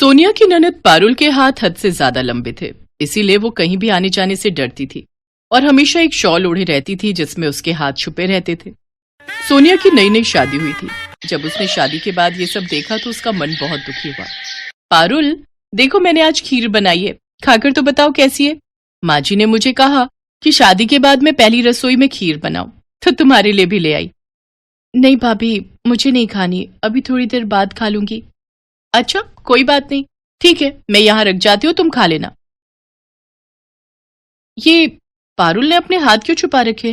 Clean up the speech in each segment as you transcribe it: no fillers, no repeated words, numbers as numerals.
सोनिया की ननद पारुल के हाथ हद से ज्यादा लंबे थे, इसीलिए वो कहीं भी आने जाने से डरती थी और हमेशा एक शॉल ओढ़े रहती थी जिसमें उसके हाथ छुपे रहते थे। सोनिया की नई नई शादी हुई थी। जब उसने शादी के बाद ये सब देखा तो उसका मन बहुत दुखी हुआ। पारुल, देखो मैंने आज खीर बनाई है, खाकर तो बताओ कैसी है। माँ जी ने मुझे कहा कि शादी के बाद मैं पहली रसोई में खीर बनाऊं, तो तुम्हारे लिए भी ले आई। नहीं भाभी, मुझे नहीं खानी, अभी थोड़ी देर बाद खा लूंगी। अच्छा कोई बात नहीं, ठीक है, मैं यहां रख जाती हूँ, तुम खा लेना। ये पारुल ने अपने हाथ क्यों छुपा रखे?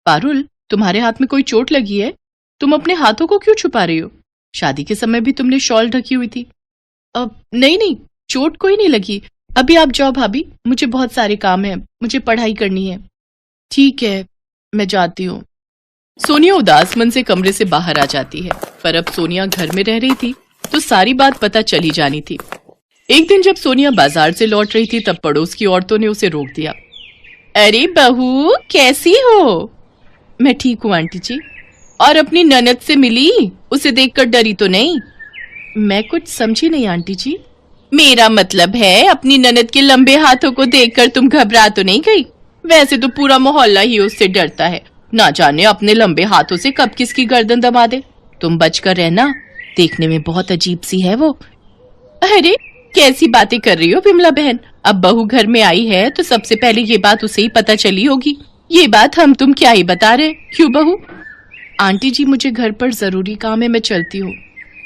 पारुल, तुम्हारे हाथ में कोई चोट लगी है? तुम अपने हाथों को क्यों छुपा रही हो? शादी के समय भी तुमने शॉल ढकी हुई थी। अब नहीं नहीं, चोट कोई नहीं लगी। अभी आप जाओ भाभी, मुझे बहुत सारे काम है, मुझे पढ़ाई करनी है। ठीक है, मैं जाती हूँ। सोनिया उदास मन से कमरे से बाहर आ जाती है, पर अब सोनिया घर में रह रही थी तो सारी बात पता चली जानी थी। एक दिन जब सोनिया बाजार से लौट रही थी तब पड़ोस की औरतों ने उसे रोक दिया। अरे बहू, कैसी हो? मैं ठीक हूँ आंटी जी। और अपनी ननद से मिली? उसे देखकर डरी तो नहीं? मैं कुछ समझी नहीं आंटी जी। मेरा मतलब है अपनी ननद के लंबे हाथों को देखकर तुम घबरा तो नहीं गई? वैसे तो पूरा मोहल्ला ही उससे डरता है, ना जाने अपने लंबे हाथों से कब किसकी गर्दन दबा दे। तुम बचकर रहना, देखने में बहुत अजीब सी है वो। अरे कैसी बातें कर रही हो विमला बहन, अब बहू घर में आई है तो सबसे पहले ये बात उसे ही पता चली होगी। ये बात हम तुम क्या ही बता रहे, क्यों बहू? आंटी जी मुझे घर पर जरूरी काम है, मैं चलती हूँ।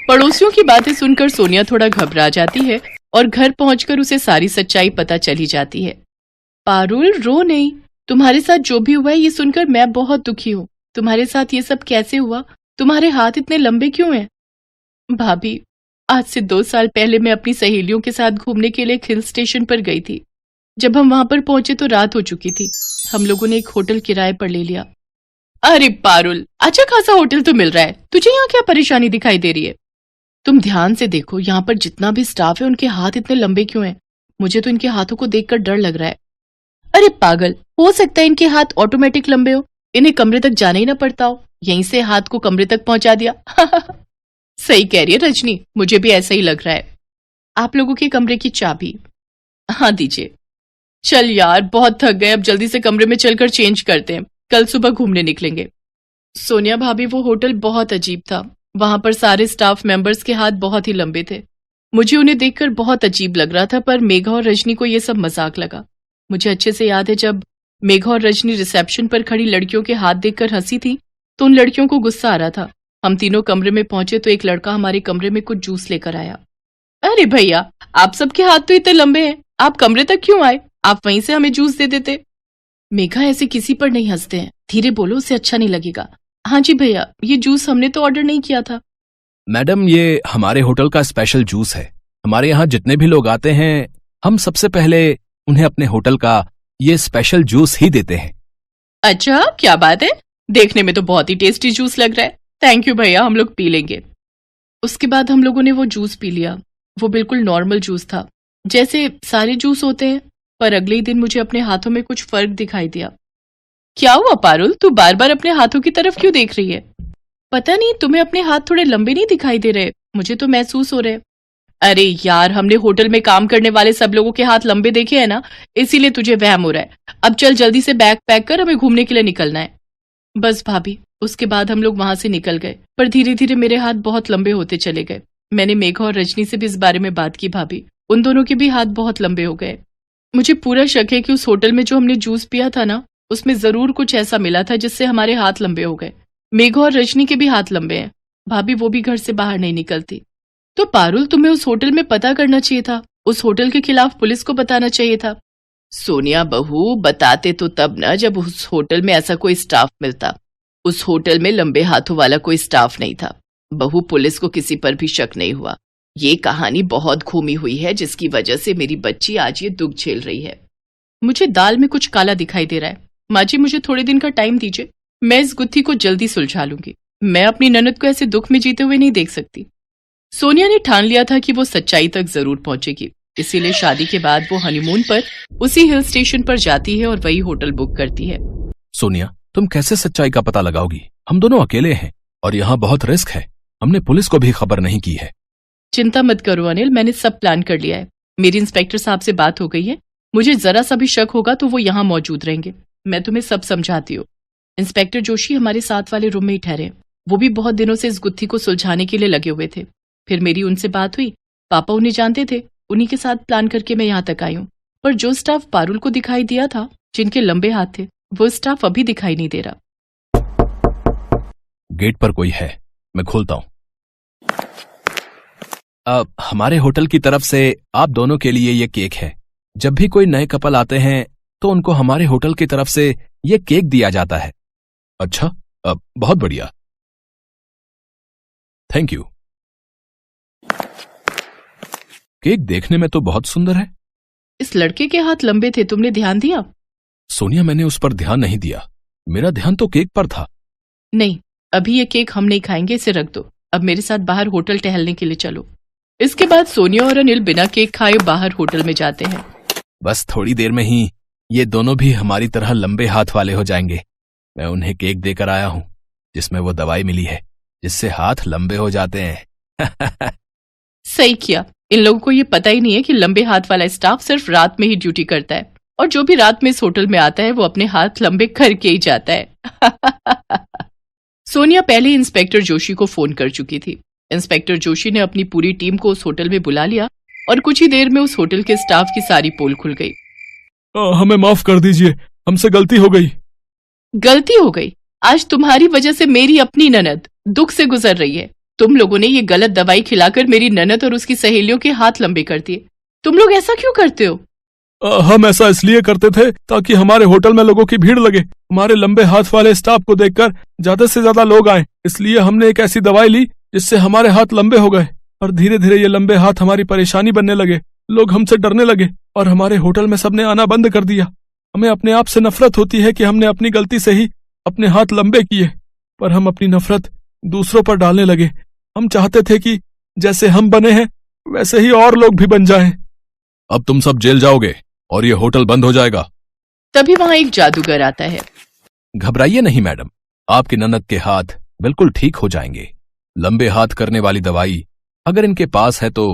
पड़ोसियों की बातें सुनकर सोनिया थोड़ा घबरा जाती है और घर पहुंचकर उसे सारी सच्चाई पता चली जाती है। पारुल रो नहीं, तुम्हारे साथ जो भी हुआ है ये सुनकर मैं बहुत दुखी हूँ। तुम्हारे साथ ये सब कैसे हुआ? तुम्हारे हाथ इतने लंबे क्यों हैं? भाभी, आज से 2 साल पहले मैं अपनी सहेलियों के साथ घूमने के लिए एक हिल स्टेशन पर गई थी। जब हम वहां पर पहुंचे तो रात हो चुकी थी। हम लोगों ने एक होटल किराए पर ले लिया। अरे पारुल, अच्छा खासा होटल तो मिल रहा है, तुझे यहाँ क्या परेशानी दिखाई दे रही है? तुम ध्यान से देखो, यहाँ पर जितना भी स्टाफ है उनके हाथ इतने लंबे क्यों हैं? मुझे तो इनके हाथों को देखकर डर लग रहा है। अरे पागल, हो सकता है इनके हाथ ऑटोमेटिक लंबे हो, इन्हें कमरे तक जाना ही ना पड़ता हो, यहीं से हाथ को कमरे तक पहुंचा दिया। सही कह रही है रजनी, मुझे भी ऐसा ही लग रहा है। आप लोगों के कमरे की चाबी? हाँ दीजिए। चल यार, बहुत थक गए, अब जल्दी से कमरे में चलकर चेंज करते हैं, कल सुबह घूमने निकलेंगे। सोनिया भाभी, वो होटल बहुत अजीब था। वहां पर सारे स्टाफ मेंबर्स के हाथ बहुत ही लंबे थे। मुझे उन्हें देखकर बहुत अजीब लग रहा था, पर मेघा और रजनी को यह सब मजाक लगा। मुझे अच्छे से याद है जब मेघा और रजनी रिसेप्शन पर खड़ी लड़कियों के हाथ देखकर हंसी थी तो उन लड़कियों को गुस्सा आ रहा था। हम तीनों कमरे में पहुंचे तो एक लड़का हमारे कमरे में कुछ जूस लेकर आया। अरे भैया, आप सबके हाथ तो इतने लंबे हैं, आप कमरे तक क्यों आए? आप वहीं से हमें जूस दे देते। मेघा, ऐसे किसी पर नहीं हंसते हैं, धीरे बोलो, उसे अच्छा नहीं लगेगा। हाँ जी भैया, ये जूस हमने तो ऑर्डर नहीं किया था। मैडम, ये हमारे होटल का स्पेशल जूस है। हमारे यहाँ जितने भी लोग आते हैं हम सबसे पहले उन्हें अपने होटल का ये स्पेशल जूस ही देते हैं। अच्छा, क्या बात है, देखने में तो बहुत ही टेस्टी जूस लग रहा है। थैंक यू भैया, हम लोग पी लेंगे। उसके बाद हम लोगों ने वो जूस पी लिया। वो बिल्कुल नॉर्मल जूस था, जैसे सारे जूस होते हैं, पर अगले ही दिन मुझे अपने हाथों में कुछ फर्क दिखाई दिया। क्या हुआ पारुल, तू बार बार अपने हाथों की तरफ क्यों देख रही है? पता नहीं, तुम्हें अपने हाथ थोड़े लंबे नहीं दिखाई दे रहे? मुझे तो महसूस हो रहे। अरे यार, हमने होटल में काम करने वाले सब लोगों के हाथ लंबे देखे हैं ना, इसीलिए तुझे वहम हो रहा है। अब चल जल्दी से बैग पैक कर, हमें घूमने के लिए निकलना है। बस भाभी। उसके बाद हम लोग वहां से निकल गए, पर धीरे धीरे मेरे हाथ बहुत लंबे होते चले गए। मैंने मेघा और रजनी से भी इस बारे में बात की भाभी, उन दोनों के भी हाथ बहुत लंबे हो गए। मुझे पूरा शक है कि उस होटल में जो हमने जूस पिया था ना, उसमें जरूर कुछ ऐसा मिला था जिससे हमारे हाथ लंबे हो गए। मेघा और रजनी के भी हाथ लंबे हैं भाभी, वो भी घर से बाहर नहीं निकलती। तो पारुल, तुम्हें उस होटल में पता करना चाहिए था, उस होटल के खिलाफ पुलिस को बताना चाहिए था। सोनिया बहू, बताते तो तब ना जब उस होटल में ऐसा कोई स्टाफ मिलता। उस होटल में लंबे हाथों वाला कोई स्टाफ नहीं था। बहू, पुलिस को किसी पर भी शक नहीं हुआ। ये कहानी बहुत घूमी हुई है जिसकी वजह से मेरी बच्ची आज ये दुख झेल रही है। मुझे दाल में कुछ काला दिखाई दे रहा है। माँ जी, मुझे थोड़े दिन का टाइम दीजिए, मैं इस गुत्थी को जल्दी सुलझा लूंगी। मैं अपनी ननद को ऐसे दुख में जीते हुए नहीं देख सकती। सोनिया ने ठान लिया था कि वो सच्चाई तक जरूर पहुंचेगी, इसीलिए शादी के बाद वो हनीमून पर उसी हिल स्टेशन पर जाती है और वही होटल बुक करती है। सोनिया, तुम कैसे सच्चाई का पता लगाओगी? हम दोनों अकेले हैं और यहाँ बहुत रिस्क है। हमने पुलिस को भी खबर नहीं की है। चिंता मत करो अनिल, मैंने सब प्लान कर लिया है। मेरी इंस्पेक्टर साहब से बात हो गई है। मुझे जरा सा भी शक होगा तो वो यहाँ मौजूद रहेंगे। मैं तुम्हें सब समझाती हूँ। इंस्पेक्टर जोशी हमारे साथ वाले रूम में ही ठहरे। वो भी बहुत दिनों से इस गुत्थी को सुलझाने के लिए लगे हुए थे। फिर मेरी उनसे बात हुई। पापा उन्हें जानते थे, उन्हीं के साथ प्लान करके मैं यहाँ तक आई हूँ। पर जो स्टाफ पारुल को दिखाई दिया था, जिनके लंबे हाथ थे, वो स्टाफ अभी दिखाई नहीं दे रहा। गेट पर कोई है, मैं खोलता हूं। हमारे होटल की तरफ से आप दोनों के लिए ये केक है। जब भी कोई नए कपल आते हैं तो उनको हमारे होटल की तरफ से ये केक दिया जाता है। अच्छा, बहुत बढ़िया, थैंक यू। केक देखने में तो बहुत सुंदर है। इस लड़के के हाथ लंबे थे, तुमने ध्यान दिया? सोनिया, मैंने उस पर ध्यान नहीं दिया। मेरा ध्यान तो केक पर था। नहीं, अभी ये केक हम नहीं खाएंगे, इसे रख दो। अब मेरे साथ बाहर होटल टहलने के लिए चलो। इसके बाद सोनिया और अनिल बिना केक खाए बाहर होटल में जाते हैं। बस थोड़ी देर में ही ये दोनों भी हमारी तरह लंबे हाथ वाले हो जाएंगे। मैं उन्हें केक देकर आया हूं जिसमें वो दवाई मिली है जिससे हाथ लंबे हो जाते हैं। सही किया। इन लोगों को ये पता ही नहीं है कि लंबे हाथ वाला स्टाफ सिर्फ रात में ही ड्यूटी करता है, और जो भी रात में इस होटल में आता है वो अपने हाथ लंबे करके ही जाता है। सोनिया पहले ही इंस्पेक्टर जोशी को फोन कर चुकी थी। इंस्पेक्टर जोशी ने अपनी पूरी टीम को उस होटल में बुला लिया और कुछ ही देर में उस होटल के स्टाफ की सारी पोल खुल गई। हमें माफ कर दीजिए, हमसे गलती हो गई। गलती हो गई? आज तुम्हारी वजह से मेरी अपनी ननद दुख से गुजर रही है। तुम लोगों ने ये गलत दवाई खिलाकर मेरी ननद और उसकी सहेलियों के हाथ लंबे कर दिए। तुम लोग ऐसा क्यों करते हो? हम ऐसा इसलिए करते थे ताकि हमारे होटल में लोगों की भीड़ लगे। हमारे लंबे हाथ वाले स्टाफ को देखकर ज्यादा से ज्यादा लोग आए, इसलिए हमने एक ऐसी दवाई ली जिससे हमारे हाथ लंबे हो गए, और धीरे धीरे ये लंबे हाथ हमारी परेशानी बनने लगे। लोग हमसे डरने लगे और हमारे होटल में सबने आना बंद कर दिया। हमें अपने आप से नफरत होती है कि हमने अपनी गलती से ही अपने हाथ लंबे किए, पर हम अपनी नफरत दूसरों पर डालने लगे। हम चाहते थे कि जैसे हम बने हैं वैसे ही और लोग भी बन जाएं। अब तुम सब जेल जाओगे और ये होटल बंद हो जाएगा। तभी वहां एक जादूगर आता है। घबराइए नहीं मैडम, आपकी ननद के हाथ बिल्कुल ठीक हो जाएंगे। लंबे हाथ करने वाली दवाई अगर इनके पास है तो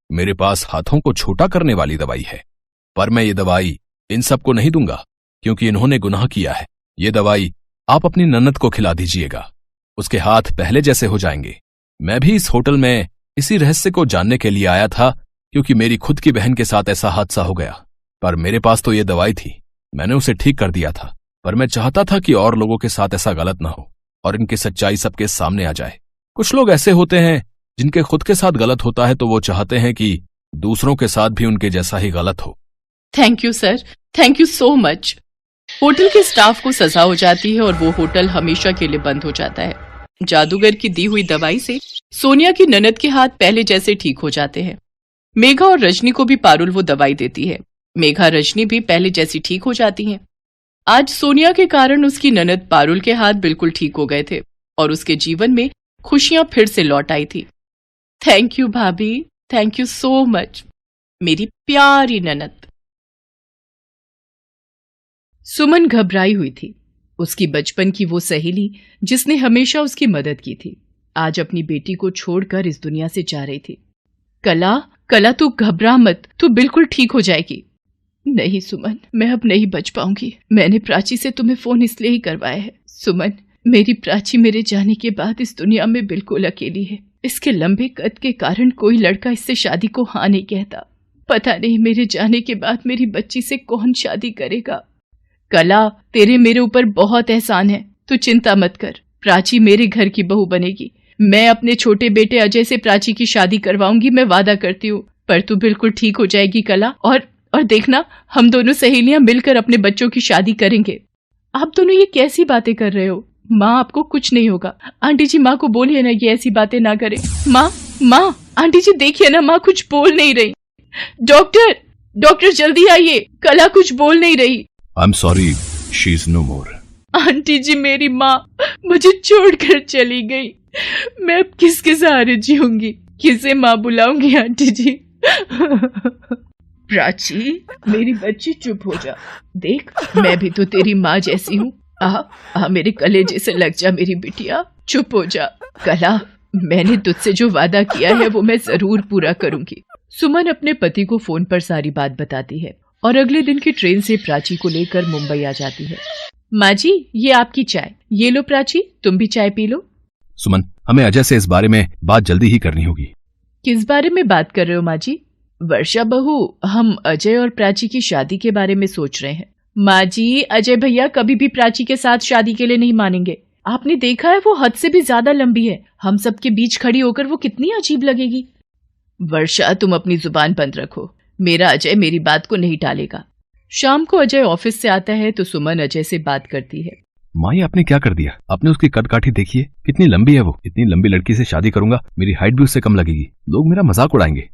मेरे पास हाथों को छोटा करने वाली दवाई है, पर मैं ये दवाई इन सबको नहीं दूंगा क्योंकि इन्होंने गुनाह किया है। ये दवाई आप अपनी ननद को खिला दीजिएगा, उसके हाथ पहले जैसे हो जाएंगे। मैं भी इस होटल में इसी रहस्य को जानने के लिए आया था क्योंकि मेरी खुद की बहन के साथ ऐसा हादसा हो गया, पर मेरे पास तो ये दवाई थी, मैंने उसे ठीक कर दिया था। पर मैं चाहता था कि और लोगों के साथ ऐसा गलत ना हो और इनकी सच्चाई सबके सामने आ जाए। कुछ लोग ऐसे होते हैं जिनके खुद के साथ गलत होता है तो वो चाहते हैं कि दूसरों के साथ भी उनके जैसा ही गलत हो। Thank you sir, thank you so much. Hotel के स्टाफ को सजा हो जाती है और वो होटल हमेशा के लिए बंद हो जाता है। जादूगर की दी हुई दवाई से सोनिया की ननद के हाथ पहले जैसे ठीक हो जाते हैं। मेघा और रजनी को भी पारुल वो दवाई देती है। मेघा रजनी भी पहले जैसी ठीक हो जाती हैं। आज सोनिया के कारण उसकी ननद पारुल के हाथ बिल्कुल ठीक हो गए थे और उसके जीवन में खुशियां फिर से लौट आई थी। थैंक यू भाभी, थैंक यू सो मच, मेरी प्यारी ननद। सुमन घबराई हुई थी। उसकी बचपन की वो सहेली जिसने हमेशा उसकी मदद की थी, आज अपनी बेटी को छोड़कर इस दुनिया से जा रही थी। कला, कला तू घबरा मत, तू बिल्कुल ठीक हो जाएगी। नहीं सुमन, मैं अब नहीं बच पाऊंगी। मैंने प्राची से तुम्हें फोन इसलिए ही करवाया है। सुमन, मेरी प्राची मेरे जाने के बाद इस दुनिया में बिल्कुल अकेली है। इसके लंबे कद के कारण कोई लड़का इससे शादी को हाँ नहीं कहता। पता नहीं मेरे जाने के बाद मेरी बच्ची से कौन शादी करेगा। कला, तेरे मेरे ऊपर बहुत एहसान है, तू चिंता मत कर। प्राची मेरे घर की बहू बनेगी। मैं अपने छोटे बेटे अजय से प्राची की शादी करवाऊंगी, मैं वादा करती हूँ। पर तू बिल्कुल ठीक हो जाएगी कला, और देखना, हम दोनों सहेलियां मिलकर अपने बच्चों की शादी करेंगे। आप दोनों ये कैसी बातें कर रहे हो? माँ, आपको कुछ नहीं होगा। आंटी जी माँ को बोलिए ना ये ऐसी बातें ना करे। माँ, आंटी जी देखिए ना, माँ कुछ बोल नहीं रही। डॉक्टर जल्दी आइए, कला कुछ बोल नहीं रही। I am sorry, she is no more. Aunty ji, मेरी माँ मुझे छोड़कर चली गई। मैं अब किसके सहारे जीऊंगी? किसे माँ बुलाऊंगी आंटी जी? प्राची, मेरी बच्ची चुप हो जा। देख, मैं भी तो तेरी माँ जैसी हूँ। आ मेरे कलेजे से लग जा मेरी बिटिया, चुप हो जा। कला, मैंने तुझसे जो वादा किया है वो मैं जरूर पूरा करूंगी। सुमन अपने पति को फोन पर सारी बात बताती है और अगले दिन की ट्रेन से प्राची को लेकर मुंबई आ जाती है। माँ जी, ये आपकी चाय। ये लो प्राची, तुम भी चाय पी लो। सुमन, हमें अजय से इस बारे में बात जल्दी ही करनी होगी। किस बारे में बात कर रहे हो माँ जी? वर्षा बहू, हम अजय और प्राची की शादी के बारे में सोच रहे हैं। माँ जी, अजय भैया कभी भी प्राची के साथ शादी के लिए नहीं मानेंगे। आपने देखा है वो हद से भी ज्यादा लंबी है। हम सबके बीच खड़ी होकर वो कितनी अजीब लगेगी। वर्षा, तुम अपनी जुबान बंद रखो। मेरा अजय मेरी बात को नहीं टालेगा। शाम को अजय ऑफिस से आता है तो सुमन अजय से बात करती है। माँ, ये आपने क्या कर दिया? आपने उसकी कदकाठी देखी है? कितनी लंबी है वो। इतनी लंबी लड़की से शादी करूंगा, मेरी हाइट भी उससे कम लगेगी। लोग मेरा मजाक उड़ाएंगे।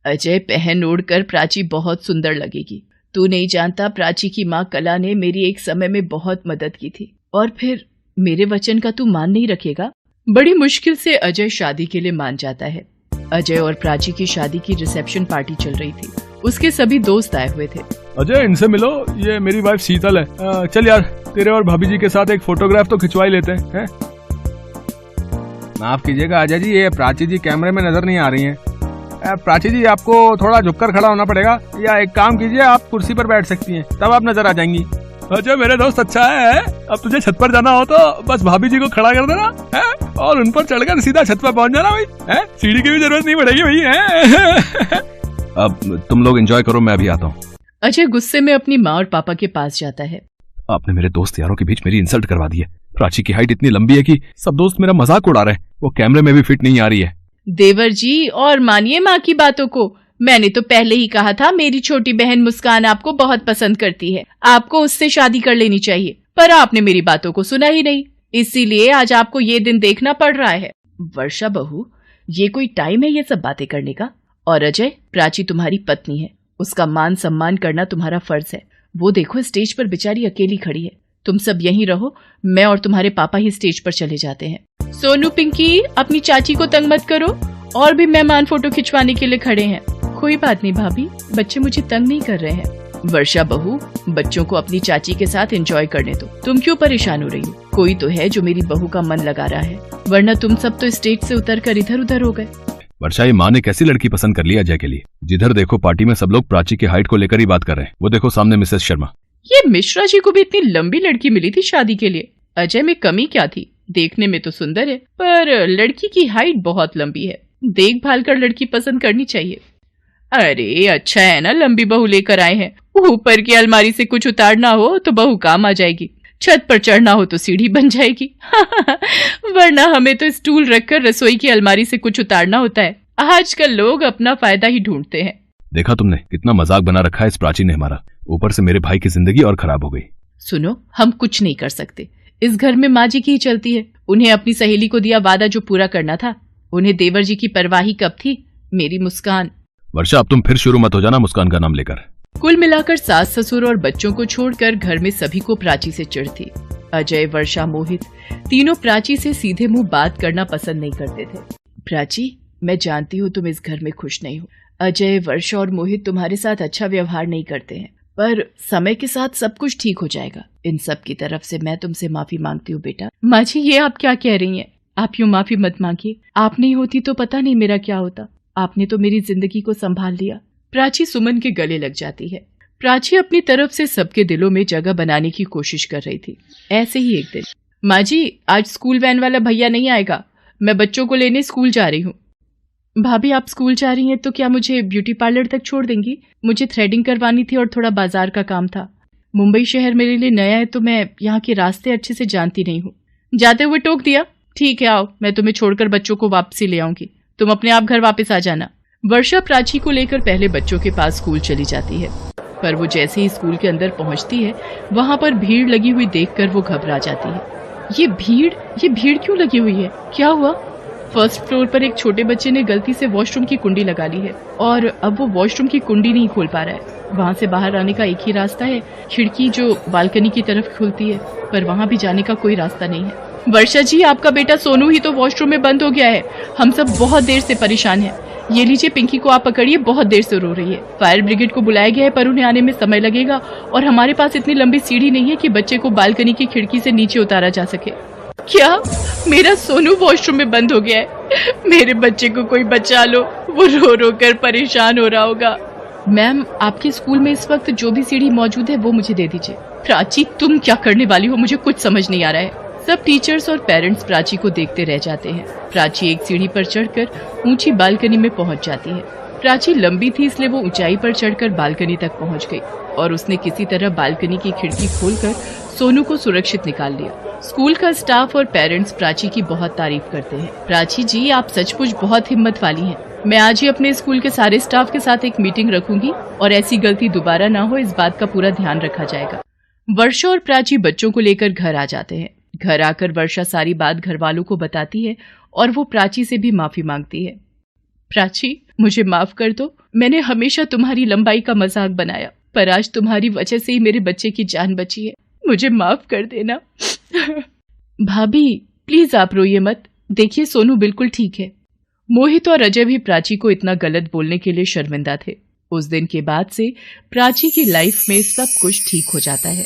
अजय, पहन ओढ़कर प्राची बहुत सुंदर लगेगी। तू नहीं जानता, प्राची की माँ कला ने मेरी एक समय में बहुत मदद की थी, और फिर मेरे वचन का तू मान नहीं रखेगा? बड़ी मुश्किल से अजय शादी के लिए मान जाता है। अजय और प्राची की शादी की रिसेप्शन पार्टी चल रही थी। उसके सभी दोस्त आए हुए थे। अजय, इनसे मिलो, ये मेरी वाइफ शीतल है। चल यार, तेरे और भाभी जी के साथ एक फोटोग्राफ तो खिंचवा ही लेते हैं। माफ कीजिएगा अजय जी, ये प्राची जी कैमरे में नजर नहीं आ रही हैं। प्राची जी, आपको थोड़ा झुककर खड़ा होना पड़ेगा, या एक काम कीजिए, आप कुर्सी पर बैठ सकती हैं, तब आप नजर आ जाएंगी। अजय मेरे दोस्त, अच्छा है। अब तुझे छत पर जाना हो तो बस भाभी जी को खड़ा कर देना है, और उन पर चढ़कर सीधा छत पर पहुंच जाना भाई। है, सीढ़ी की भी जरूरत नहीं पड़ेगी भाई। है अब तुम लोग एंजॉय करो, मैं अभी आता हूँ। अजय गुस्से में अपनी माँ और पापा के पास जाता है। आपने मेरे दोस्त यारों के बीच मेरी इंसल्ट करवा दी है। प्राची की हाइट इतनी लंबी है कि सब दोस्त मेरा मजाक उड़ा रहे हैं। वो कैमरे में भी फिट नहीं आ रही है। देवर जी, और मानिए माँ की बातों को। मैंने तो पहले ही कहा था मेरी छोटी बहन मुस्कान आपको बहुत पसंद करती है, आपको उससे शादी कर लेनी चाहिए, पर आपने मेरी बातों को सुना ही नहीं। इसीलिए आज आपको ये दिन देखना पड़ रहा है। वर्षा बहू, ये कोई टाइम है ये सब बातें करने का? और अजय, प्राची तुम्हारी पत्नी है, उसका मान सम्मान करना तुम्हारा फर्ज है। वो देखो, स्टेज पर बेचारी अकेली खड़ी है। तुम सब यहीं रहो, मैं और तुम्हारे पापा ही स्टेज पर चले जाते हैं। सोनू, पिंकी, अपनी चाची को तंग मत करो। और भी मेहमान फोटो खिंचवाने के लिए खड़े हैं। कोई बात नहीं भाभी, बच्चे मुझे तंग नहीं कर रहे हैं। वर्षा बहू, बच्चों को अपनी चाची के साथ एंजॉय करने दो। तुम क्यों परेशान हो रही हो? कोई तो है जो मेरी बहू का मन लगा रहा है, वरना तुम सब तो स्टेज से उतरकर इधर उधर हो गए। वर्षा, ये माँ ने कैसी लड़की पसंद कर ली अजय के लिए? जिधर देखो पार्टी में सब लोग प्राची की हाइट को लेकर ही बात कर रहे हैं। वो देखो सामने मिसेस शर्मा। ये मिश्रा जी को भी इतनी लंबी लड़की मिली थी शादी के लिए। अजय में कमी क्या थी? देखने में तो सुंदर है, पर लड़की की हाइट बहुत लंबी है। देखभाल कर लड़की पसंद करनी चाहिए। अरे अच्छा है ना, लंबी बहू लेकर आए हैं। ऊपर की अलमारी से कुछ उतारना हो तो बहू काम आ जाएगी, छत पर चढ़ना हो तो सीढ़ी बन जाएगी। वरना हमें तो स्टूल रखकर रसोई की अलमारी से कुछ उतारना होता है। आजकल लोग अपना फायदा ही ढूंढते हैं। देखा तुमने, कितना मजाक बना रखा है इस प्राची ने हमारा। ऊपर से मेरे भाई की जिंदगी और खराब हो गई। सुनो, हम कुछ नहीं कर सकते। इस घर में माँ जी की ही चलती है। उन्हें अपनी सहेली को दिया वादा जो पूरा करना था। उन्हें देवर जी की परवाही कब थी? मेरी मुस्कान। वर्षा, अब तुम फिर शुरू मत हो जाना मुस्कान का नाम लेकर। कुल मिलाकर सास ससुर और बच्चों को छोड़कर घर में सभी को प्राची से चिढ़ थी। अजय, वर्षा, मोहित तीनों प्राची से सीधे मुंह बात करना पसंद नहीं करते थे। प्राची, मैं जानती हूँ तुम इस घर में खुश नहीं हो। अजय, वर्षा और मोहित तुम्हारे साथ अच्छा व्यवहार नहीं करते हैं, पर समय के साथ सब कुछ ठीक हो जाएगा। इन सब की तरफ से मैं तुमसे माफी मांगती हूँ बेटा। माँ जी, ये आप क्या कह रही हैं? आप यूँ माफी मत मांगिए। आप नहीं होती तो पता नहीं मेरा क्या होता। आपने तो मेरी जिंदगी को संभाल लिया। प्राची सुमन के गले लग जाती है। प्राची अपनी तरफ से सबके दिलों में जगह बनाने की कोशिश कर रही थी। ऐसे ही एक दिन, माँ जी, आज स्कूल वैन वाला भैया नहीं आएगा, मैं बच्चों को लेने स्कूल जा रही हूँ। भाभी, आप स्कूल जा रही हैं तो क्या मुझे ब्यूटी पार्लर तक छोड़ देंगी? मुझे थ्रेडिंग करवानी थी और थोड़ा बाजार का काम था। मुंबई शहर मेरे लिए नया है तो मैं यहाँ के रास्ते अच्छे से जानती नहीं हूँ। जाते हुए टोक दिया, ठीक है आओ, मैं तुम्हें छोड़कर बच्चों को वापसी ले आऊंगी। तुम अपने आप घर वापस आ जाना। वर्षा प्राची को लेकर पहले बच्चों के पास स्कूल चली जाती है, पर वो जैसे ही स्कूल के अंदर पहुंचती है, वहां पर भीड़ लगी हुई देखकर वो घबरा जाती है। ये भीड़ क्यों लगी हुई है? क्या हुआ? फर्स्ट फ्लोर पर एक छोटे बच्चे ने गलती से वॉशरूम की कुंडी लगा ली है और अब वो वॉशरूम की कुंडी नहीं खोल पा रहा है। वहाँ से बाहर आने का एक ही रास्ता है, खिड़की जो बालकनी की तरफ खुलती है, पर वहाँ भी जाने का कोई रास्ता नहीं है। वर्षा जी, आपका बेटा सोनू ही तो वॉशरूम में बंद हो गया है। हम सब बहुत देर से परेशान हैं। ये लीजिए, पिंकी को आप पकड़िए, बहुत देर से रो रही है। फायर ब्रिगेड को बुलाया गया है पर उन्हें आने में समय लगेगा और हमारे पास इतनी लंबी सीढ़ी नहीं है कि बच्चे को बालकनी की खिड़की से नीचे उतारा जा सके। क्या? मेरा सोनू वॉशरूम में बंद हो गया है। मेरे बच्चे को कोई बचा लो, वो रो रो कर परेशान हो रहा होगा। मैम, आपके स्कूल में इस वक्त जो भी सीढ़ी मौजूद है वो मुझे दे दीजिए। प्राची, तुम क्या करने वाली हो? मुझे कुछ समझ नहीं आ रहा है। सब टीचर्स और पेरेंट्स प्राची को देखते रह जाते हैं। प्राची एक सीढ़ी पर चढ़कर ऊंची बालकनी में पहुंच जाती है। प्राची लंबी थी, इसलिए वो ऊंचाई पर चढ़कर बालकनी तक पहुंच गई और उसने किसी तरह बालकनी की खिड़की खोलकर सोनू को सुरक्षित निकाल लिया। स्कूल का स्टाफ और पेरेंट्स प्राची की बहुत तारीफ करते हैं। प्राची जी, आप सचमुच बहुत हिम्मत वाली हैं। मैं आज ही अपने स्कूल के सारे स्टाफ के साथ एक मीटिंग रखूंगी और ऐसी गलती दोबारा ना हो, इस बात का पूरा ध्यान रखा जाएगा। वर्षा और प्राची बच्चों को लेकर घर आ जाते हैं। घर आकर वर्षा सारी बात घर वालों को बताती है और वो प्राची से भी माफी मांगती है। प्राची, मुझे माफ कर दो। मैंने हमेशा तुम्हारी लंबाई का मजाक बनाया, पर आज तुम्हारी वजह से ही मेरे बच्चे की जान बची है। मुझे माफ कर देना। भाभी, प्लीज आप रोइए मत। देखिए, सोनू बिल्कुल ठीक है। मोहित और अजय भी प्राची को इतना गलत बोलने के लिए शर्मिंदा थे। उस दिन के बाद से प्राची की लाइफ में सब कुछ ठीक हो जाता है।